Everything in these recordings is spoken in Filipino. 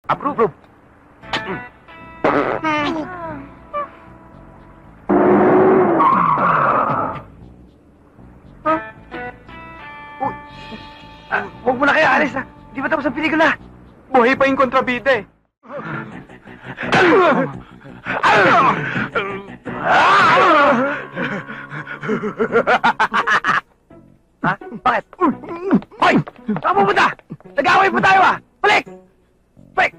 Approve. Huwag mo na kayo alis na. Di ba tapos ang pelikula? Buhay pa yung kontrabida eh. Ha? Bakit? Hoy! Saan pupunta? Nag-away pa tayo ah! Balik! Balik!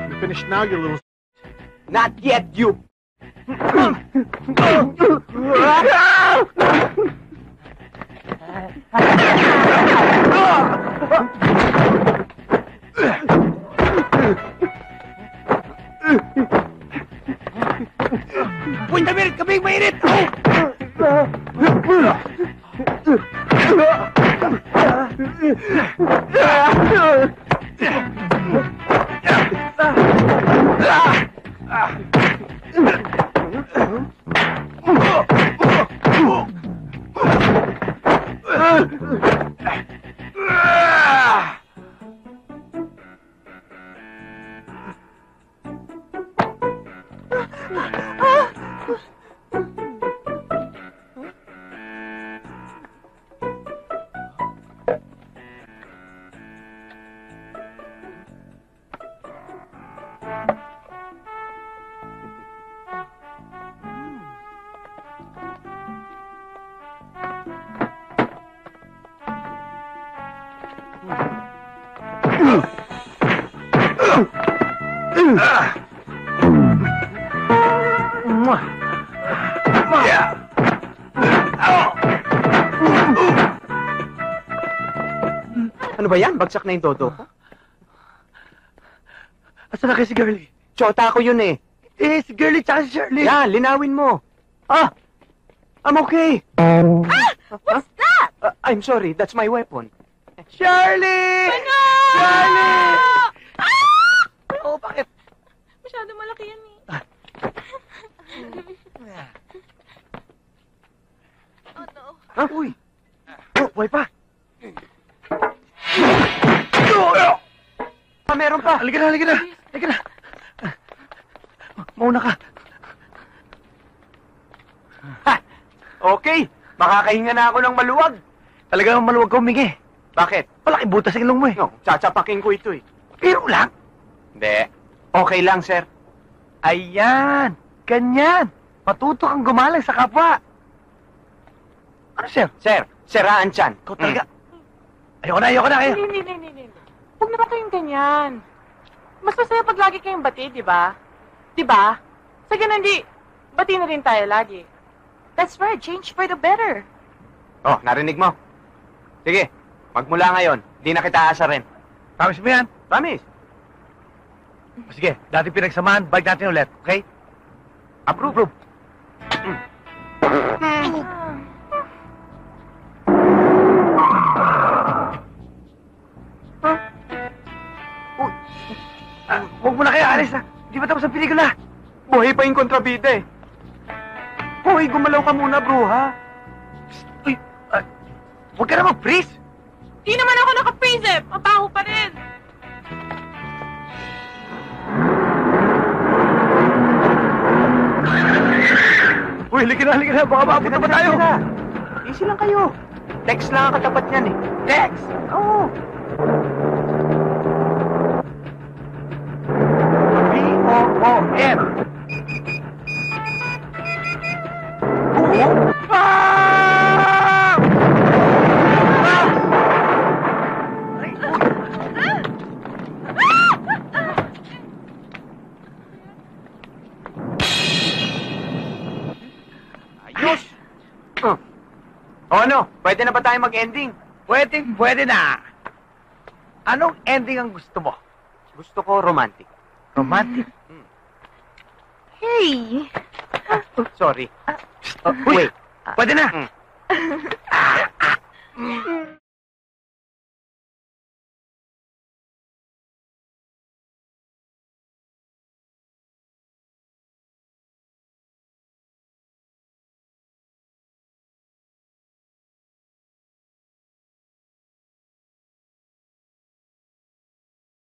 You finished now, you little... Not yet, you! Uy, David! Kaming mainit! Ano ba yan? Bagsak na yung toto ko? Asa na kayo si Girlie? Chota ko yun eh. Eh, si Girlie tsaka si Shirley. Yan, linawin mo. I'm okay. What's that? I'm sorry, that's my weapon. Shirley! Ano? Shirley! Oh, bakit? Masyado malaki yan eh. Oh no. Ha? Uy! Oh, buhay pa. Meron pa. Halika na. Mauna ka. Ha! Okay, makakahinga na ako ng maluwag. Talagang maluwag ka humingi. Bakit? Malaki butas ang ilong mo eh. No, tsatsapakin ko ito eh. Pero lang. Hindi. Okay lang, sir. Ayan. Ganyan. Matuto kang gumalang sa kapwa. Ano, sir? Sir, siraan tiyan. Ikaw talaga. Ayoko na kayo. Hindi. Huwag naman kayong ganyan. Mas masaya pag lagi kayong bati, di ba? Di ba? Sa ganun, bati na rin tayo lagi. That's right, change for the better. Oh, narinig mo. Sige, magmula ngayon, di na kita aasarin. Promise mo yan? Promise. Sige, dati pinagsamahan, balik natin ulit, okay? Approve. Huwag mo na kayo alis na. Di ba tapos ang pelikula? Buhay pa yung kontrabida eh. Hoy, gumalaw ka muna, bro, ha? Uy, huwag ka na mag-freeze. Di naman ako naka-freeze eh. Mabaho pa rin. Uy, halika na. Baka maabot na ba tayo? Easy lang kayo. Text lang ang katapat niyan eh. Text? Oo. B-O-O-M. Oo? Ah! O ano, pwede na ba tayo mag-ending? Pwede na. Anong ending ang gusto mo? Gusto ko romantic. Romantic? Hey! Sorry. Wait. Pwede na. Mm.